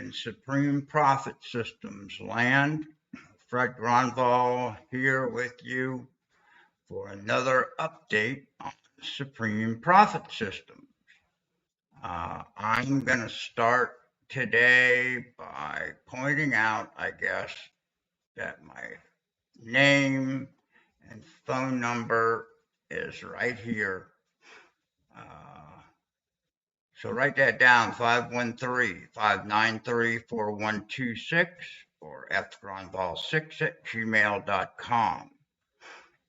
in Supreme Profit Systems land. Fred Gronval here with you for another update on Supreme Profit Systems. I'm going to start today by pointing out, I guess, that my name and phone number is right here. So write that down, 513-593-4126 or fgronval6@gmail.com.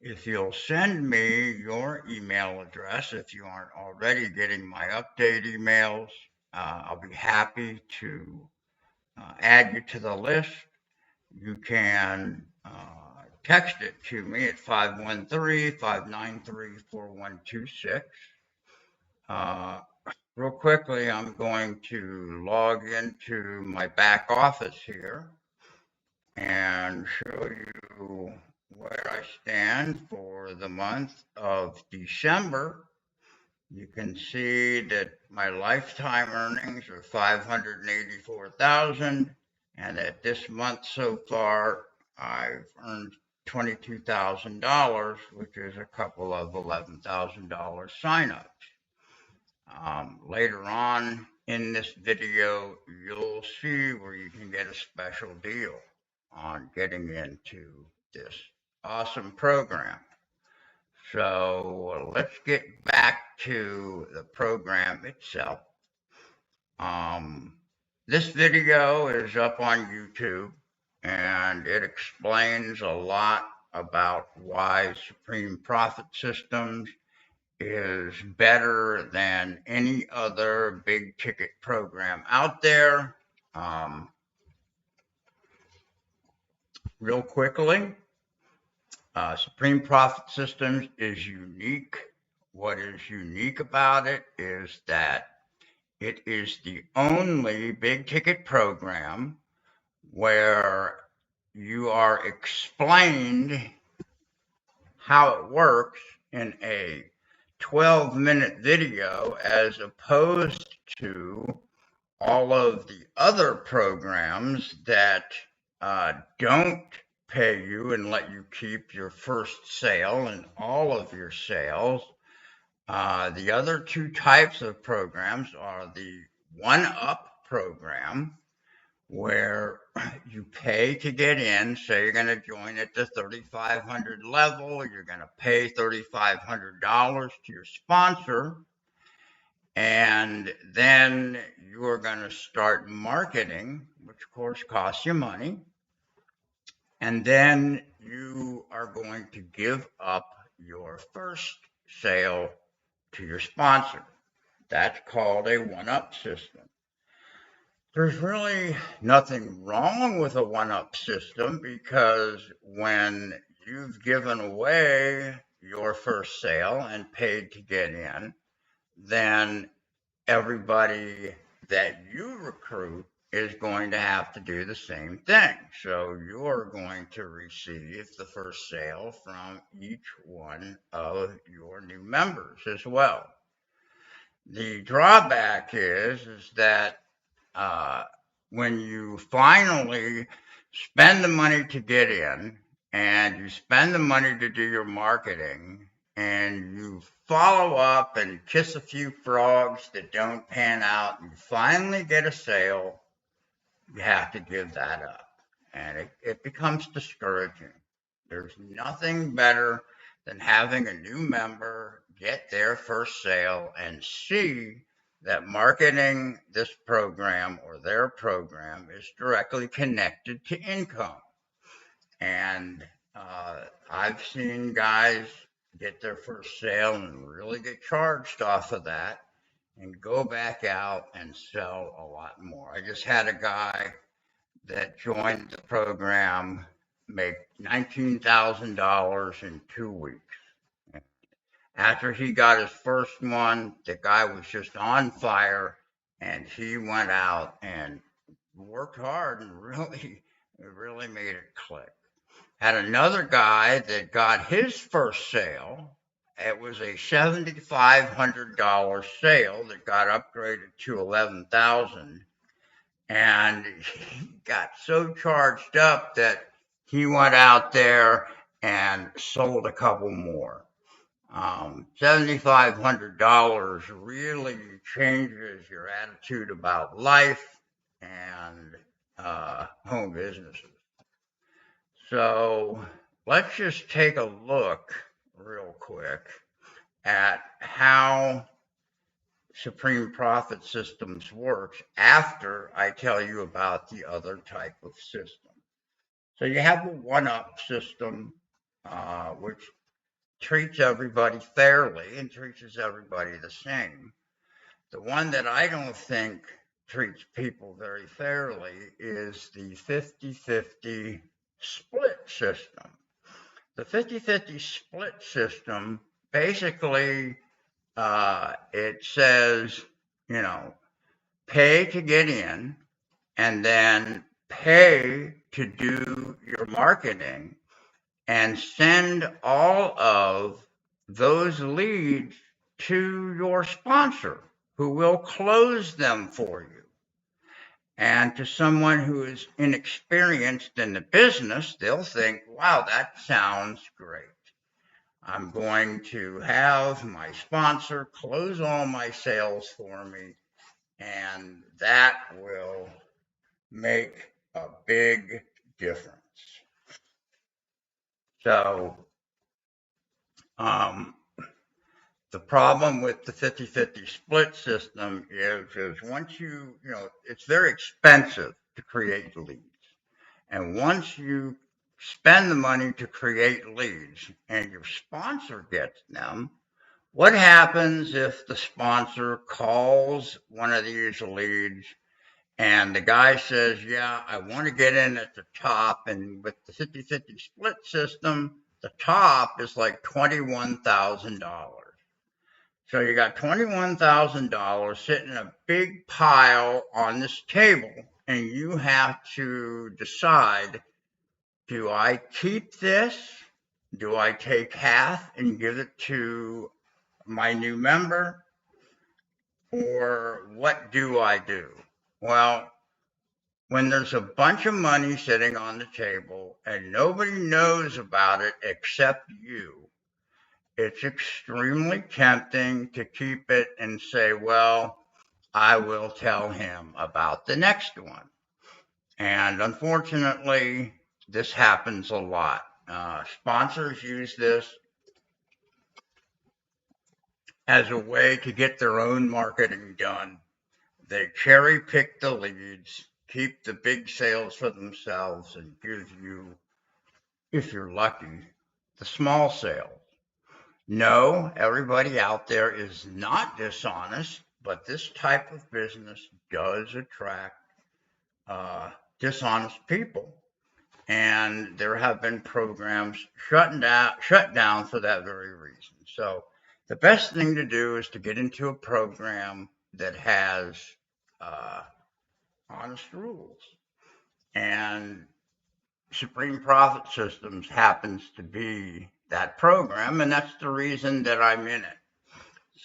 If you'll send me your email address, if you aren't already getting my update emails, I'll be happy to add you to the list. You can text it to me at 513-593-4126. Real quickly, I'm going to log into my back office here and show you where I stand for the month of December. You can see that my lifetime earnings are $584,000, and that this month so far I've earned $22,000, which is a couple of $11,000 signups. Later on in this video, you'll see where you can get a special deal on getting into this awesome program. So let's get back to the program itself. This video is up on YouTube, and it explains a lot about why Supreme Profit Systems is better than any other big ticket program out there. Real quickly, Supreme Profit Systems is unique. What is unique about it is that it is the only big ticket program where you are explained how it works in a 12-minute video, as opposed to all of the other programs that don't pay you and let you keep your first sale and all of your sales. The other two types of programs are the one-up program, where you pay to get in. Say you're going to join at the 3,500 level, you're going to pay $3,500 to your sponsor, and then you're going to start marketing, which of course costs you money, and then you are going to give up your first sale to your sponsor. That's called a one-up system. There's really nothing wrong with a one-up system, because when you've given away your first sale and paid to get in, then everybody that you recruit is going to have to do the same thing. So you're going to receive the first sale from each one of your new members as well. The drawback is that when you finally spend the money to get in, and you spend the money to do your marketing, and you follow up and kiss a few frogs that don't pan out, and you finally get a sale, you have to give that up. And it becomes discouraging. There's nothing better than having a new member get their first sale and see that marketing this program or their program is directly connected to income. And I've seen guys get their first sale and really get charged off of that and go back out and sell a lot more. I just had a guy that joined the program make $19,000 in 2 weeks. After he got his first one, the guy was just on fire, and he went out and worked hard and really made it click. Had another guy that got his first sale. It was a $7,500 sale that got upgraded to $11,000. And he got so charged up that he went out there and sold a couple more. $7,500 really changes your attitude about life and home businesses. So let's just take a look real quick at how Supreme Profit Systems works after I tell you about the other type of system. So you have the one-up system, which treats everybody fairly and treats everybody the same. The one that I don't think treats people very fairly is the 50-50 split system. The 50-50 split system basically it says, pay to get in and then pay to do your marketing and send all of those leads to your sponsor who will close them for you. And to someone who is inexperienced in the business, they'll think, wow, that sounds great. I'm going to have my sponsor close all my sales for me, and that will make a big difference. So, the problem with the 50-50 split system is once it's very expensive to create leads. And once you spend the money to create leads and your sponsor gets them, what happens if the sponsor calls one of these leads and the guy says, yeah, I want to get in at the top, and with the 50-50 split system, the top is like $21,000. So you got $21,000 sitting in a big pile on this table, and you have to decide, do I keep this? Do I take half and give it to my new member? Or what do I do? Well, when there's a bunch of money sitting on the table and nobody knows about it except you, it's extremely tempting to keep it and say, well, I will tell him about the next one. And unfortunately, this happens a lot. Sponsors use this as a way to get their own marketing done. They cherry pick the leads, keep the big sales for themselves, and give you, if you're lucky, the small sales. No, everybody out there is not dishonest, but this type of business does attract dishonest people. And there have been programs shut down for that very reason. So the best thing to do is to get into a program that has honest rules. And Supreme Profit Systems happens to be that program, and that's the reason that I'm in it.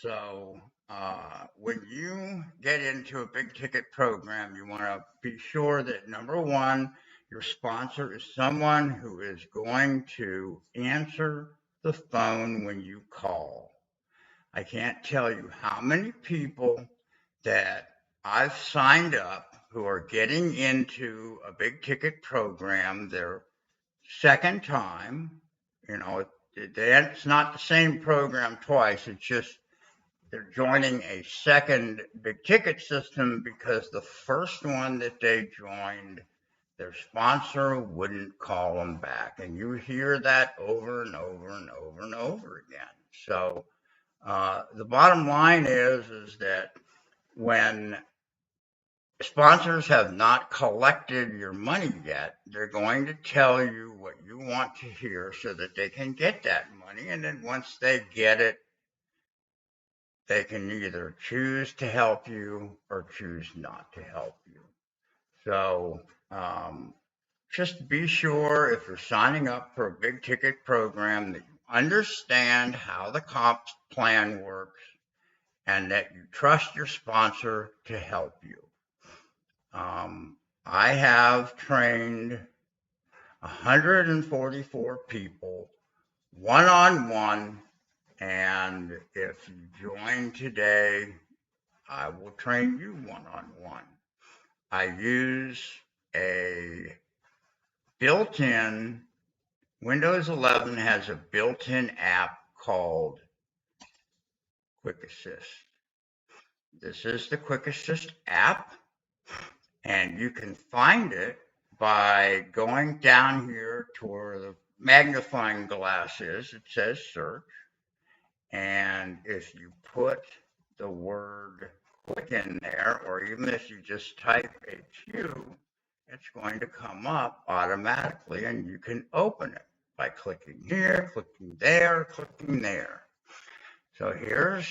So when you get into a big ticket program, you want to be sure that, number one, your sponsor is someone who is going to answer the phone when you call. I can't tell you how many people that I've signed up who are getting into a big ticket program their second time. It's not the same program twice. It's just they're joining a second big ticket system because the first one that they joined, their sponsor wouldn't call them back. And you hear that over and over and over and over again. So the bottom line is that when sponsors have not collected your money yet, they're going to tell you what you want to hear so that they can get that money. And then once they get it, they can either choose to help you or choose not to help you. So just be sure if you're signing up for a big ticket program that you understand how the comp plan works and that you trust your sponsor to help you. I have trained 144 people one-on-one, and if you join today, I will train you one-on-one. I use a built-in, Windows 11 has a built-in app called Quick Assist. This is the Quick Assist app, and you can find it by going down here to where the magnifying glass is. It says search, and if you put the word quick in there, or even if you just type a Q, it's going to come up automatically, and you can open it by clicking here, clicking there, clicking there. So here's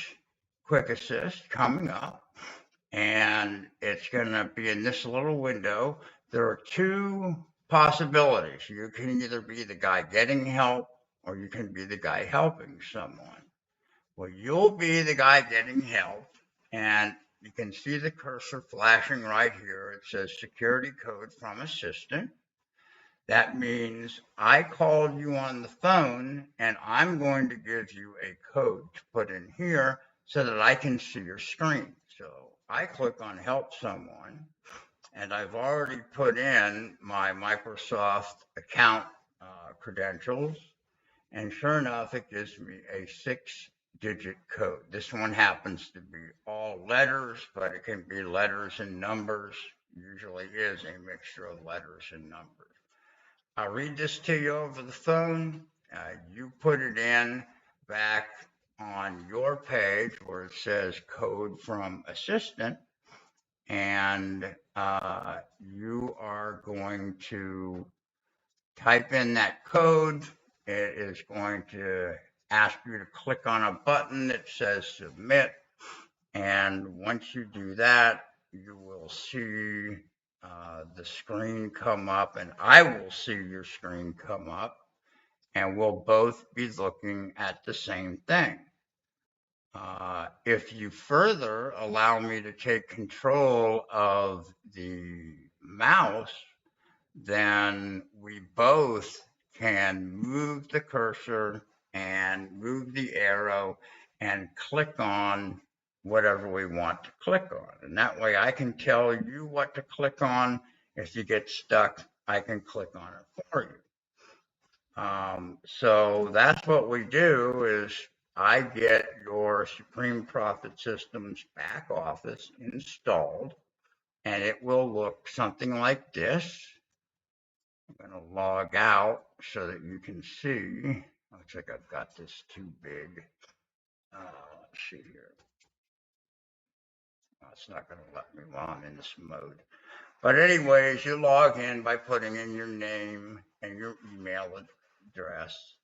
Quick Assist coming up, and it's going to be in this little window. There are two possibilities. You can either be the guy getting help, or you can be the guy helping someone. Well, you'll be the guy getting help, and you can see the cursor flashing right here. It says security code from assistant. That means I called you on the phone, and I'm going to give you a code to put in here so that I can see your screen. So I click on help someone, and I've already put in my Microsoft account credentials, and sure enough, it gives me a 6-digit code. This one happens to be all letters, but it can be letters and numbers. Usually is a mixture of letters and numbers. I'll read this to you over the phone. You put it in back on your page where it says code from assistant, and you are going to type in that code. It is going to ask you to click on a button that says submit. And once you do that, you will see the screen come up, and I will see your screen come up, and we'll both be looking at the same thing. If you further allow me to take control of the mouse, then we both can move the cursor and move the arrow and click on whatever we want to click on. And that way I can tell you what to click on. If you get stuck, I can click on it for you. So that's what we do is I get your Supreme Profit Systems back office installed, and it will look something like this. I'm going to log out so that you can see. Looks like I've got this too big. Let's see here. It's not going to let me while I'm in this mode. But anyways, you log in by putting in your name and your email address.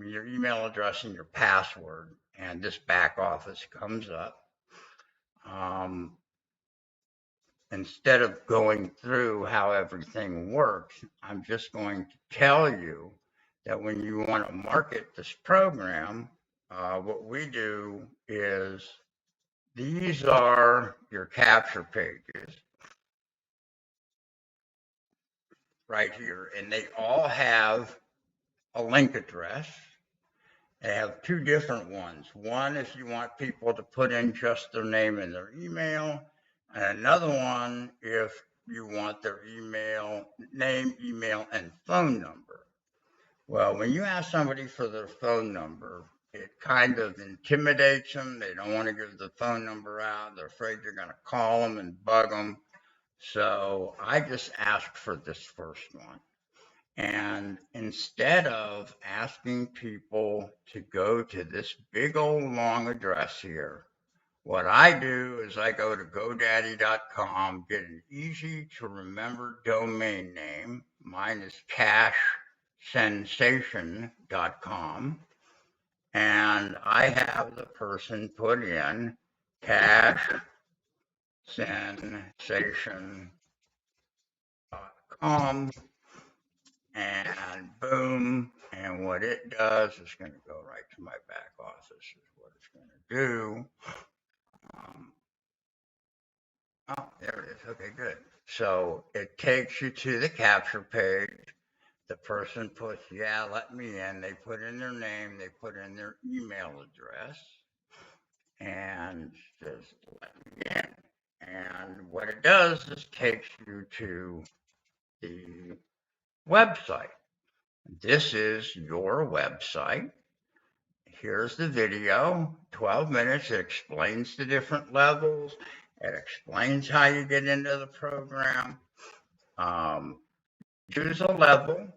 Your email address and your password, and this back office comes up. Instead of going through how everything works, I'm just going to tell you that when you want to market this program, what we do is these are your capture pages right here, and they all have a link address. They have two different ones. One if you want people to put in just their name and their email, and another one if you want their name, email, and phone number. Well, when you ask somebody for their phone number, it kind of intimidates them. They don't want to give the phone number out. They're afraid you're going to call them and bug them. So I just asked for this first one. And instead of asking people to go to this big old long address here, what I do is I go to GoDaddy.com, get an easy to remember domain name. Mine is cashsensation.com. And I have the person put in cashsensation.com. And boom, and what it does is going to go right to my back office is what it's going to do. Oh, there it is. Okay, good. So it takes you to the capture page. The person puts, yeah, let me in. They put in their name, they put in their email address, and says, let me in. And what it does is takes you to the website. This is your website. Here's the video, 12 minutes. It explains the different levels. It explains how you get into the program. Choose a level.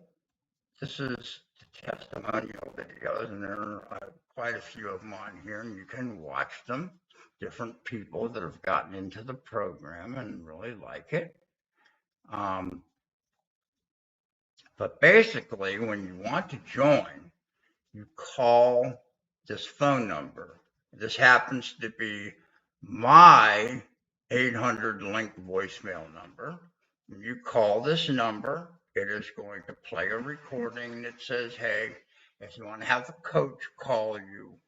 This is the testimonial videos, and there are quite a few of them on here, and you can watch them. Different people that have gotten into the program and really like it. But basically, when you want to join, you call this phone number. This happens to be my 800 link voicemail number. When you call this number, it is going to play a recording that says, hey, if you want to have the coach call you,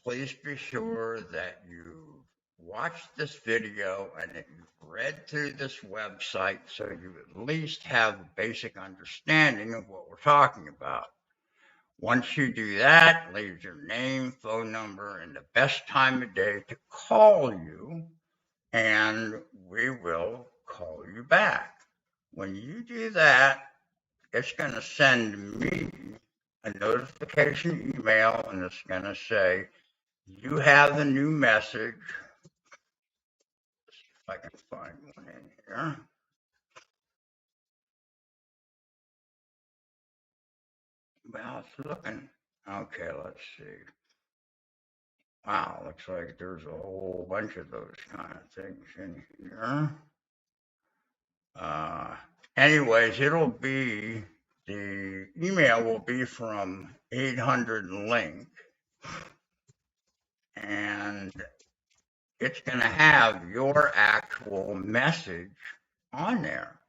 please be sure that you watched this video and that you've read through this website so you at least have a basic understanding of what we're talking about. Once you do that, leave your name, phone number, and the best time of day to call you, and we will call you back. When you do that, it's going to send me a notification email, and it's going to say, you have a new message. Let's see if I can find one in here. Well, it's looking. Okay, let's see. Wow, looks like there's a whole bunch of those kind of things in here. Anyways, the email will be from 800 Link, and it's going to have your actual message on there.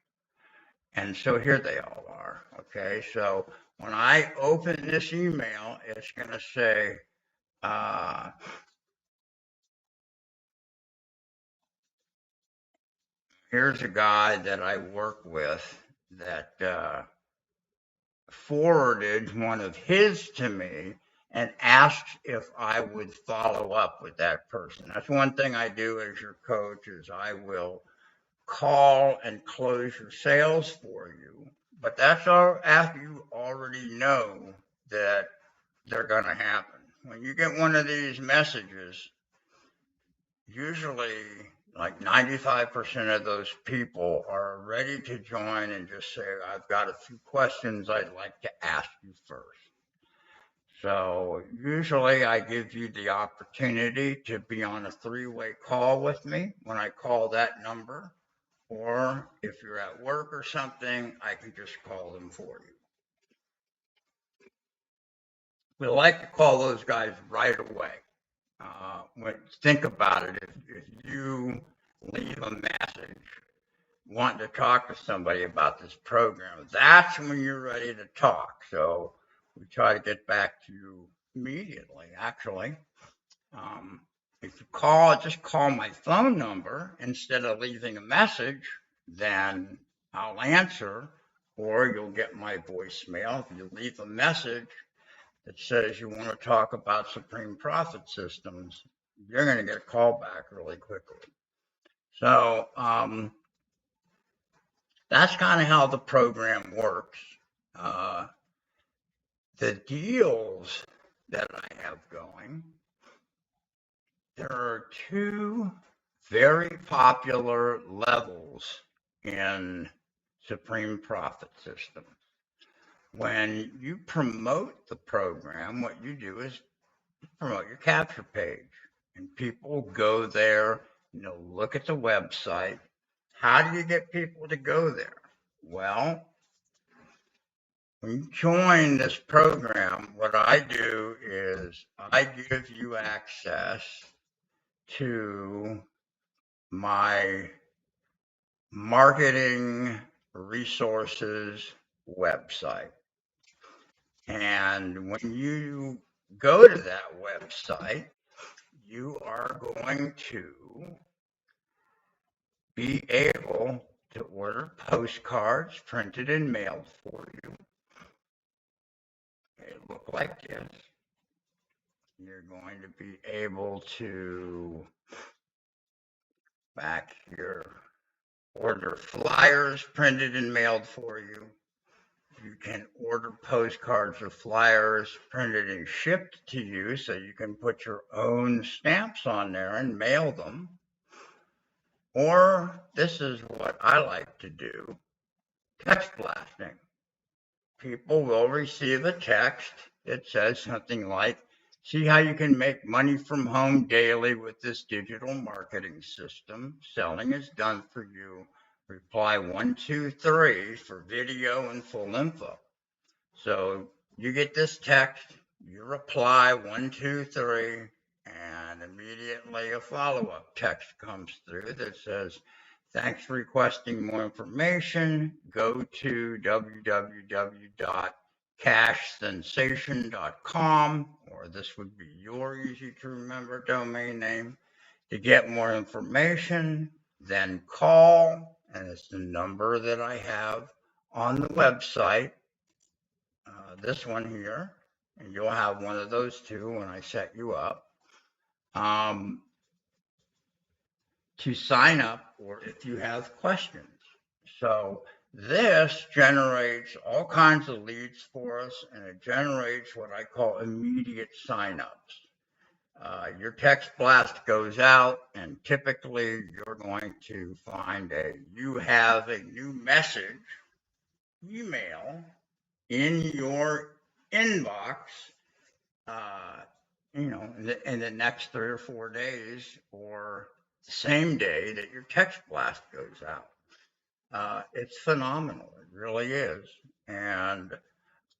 And so here they all are. Okay, so when I open this email, it's going to say, here's a guy that I work with that forwarded one of his to me and asked if I would follow up with that person. That's one thing I do as your coach is I will call and close your sales for you. But that's all after you already know that they're going to happen. When you get one of these messages, usually like 95% of those people are ready to join and just say, I've got a few questions I'd like to ask you first. So usually I give you the opportunity to be on a 3-way call with me when I call that number, or if you're at work or something, I can just call them for you. We like to call those guys right away. Think about it. If you leave a message wanting to talk to somebody about this program, that's when you're ready to talk. So we try to get back to you immediately, actually. If you just call my phone number instead of leaving a message, then I'll answer, or you'll get my voicemail. If you leave a message that says you want to talk about Supreme Profit Systems, you're going to get a call back really quickly. So that's kind of how the program works. The deals that I have going, there are 2 very popular levels in Supreme Profit Systems. When you promote the program, what you do is promote your capture page, and people go there, look at the website. How do you get people to go there? Well, when you join this program, what I do is I give you access to my marketing resources website. And when you go to that website, you are going to be able to order postcards printed and mailed for you. They look like this. You're going to be able to, back here, order flyers printed and mailed for you. You can order postcards or flyers printed and shipped to you so you can put your own stamps on there and mail them. Or this is what I like to do, text blasting. People will receive a text that says something like, see how you can make money from home daily with this digital marketing system. Selling is done for you. Reply 1, 2, 3 for video and full info. So you get this text, you reply 1, 2, 3, and immediately a follow-up text comes through that says, thanks for requesting more information. Go to www.cashsensation.com, or this would be your easy to remember domain name, to get more information. Then call, and it's the number that I have on the website, this one here, and you'll have one of those too when I set you up. To sign up, or if you have questions. So this generates all kinds of leads for us, and it generates what I call immediate signups. Your text blast goes out, and typically you're going to find you have a new message email in your inbox, in the next 3 or 4 days, or the same day that your text blast goes out. It's phenomenal. It really is. And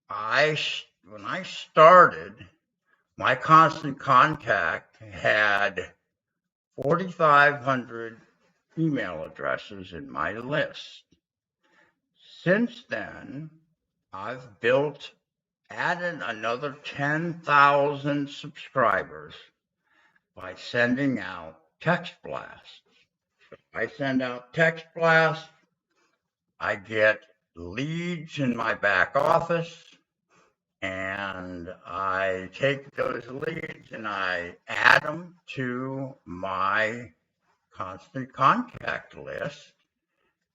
when I started, my Constant Contact had 4,500 email addresses in my list. Since then, I've added another 10,000 subscribers by sending out text blasts. I send out text blasts, I get leads in my back office, and I take those leads and I add them to my Constant Contact list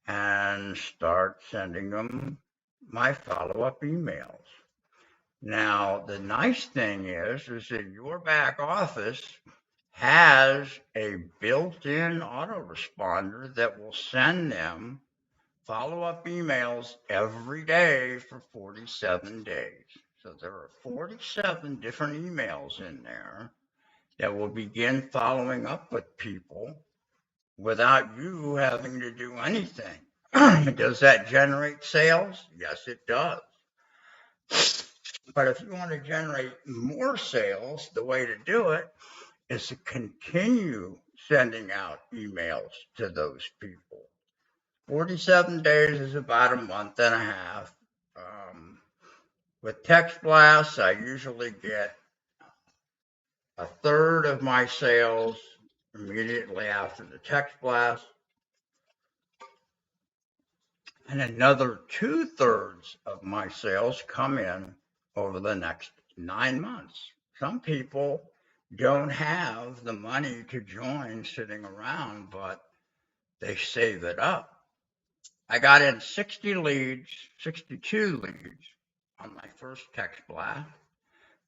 and start sending them my follow-up emails. Now, the nice thing is that your back office has a built-in autoresponder that will send them follow-up emails every day for 47 days. So there are 47 different emails in there that will begin following up with people without you having to do anything. Does that generate sales? Yes, it does. But if you want to generate more sales, the way to do it is to continue sending out emails to those people. 47 days is about a month and a half. With text blasts, I usually get a third of my sales immediately after the text blast, and another 2/3 of my sales come in over the next 9 months. Some people don't have the money to join sitting around, but they save it up. I got in 62 leads on my first text blast.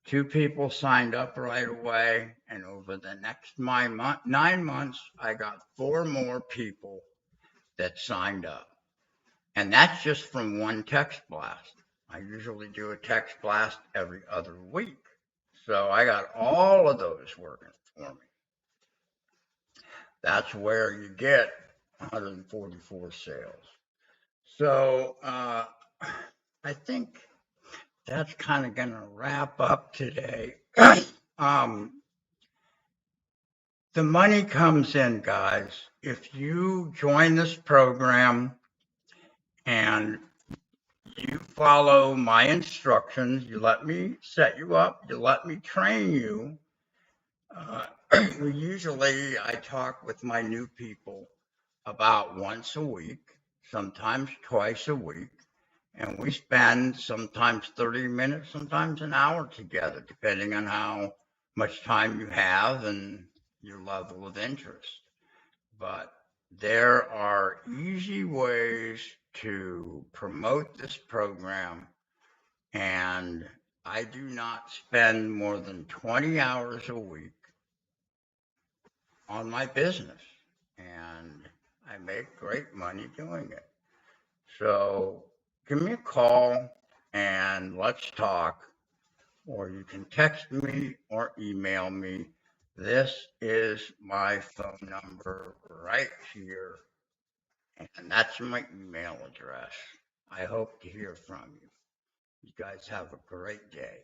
2 people signed up right away, and over the next 9 months, I got 4 more people that signed up. And that's just from one text blast. I usually do a text blast every other week. So I got all of those working for me. That's where you get 144 sales. So I think that's kind of going to wrap up today. The money comes in, guys. If you join this program and you follow my instructions, you let me set you up, you let me train you. Usually I talk with my new people about once a week, sometimes twice a week. And we spend sometimes 30 minutes, sometimes an hour together, depending on how much time you have and your level of interest. But there are easy ways to promote this program, and I do not spend more than 20 hours a week on my business, and I make great money doing it. So give me a call and let's talk, or you can text me or email me. This is my phone number right here, and that's my email address. I hope to hear from you. You guys have a great day.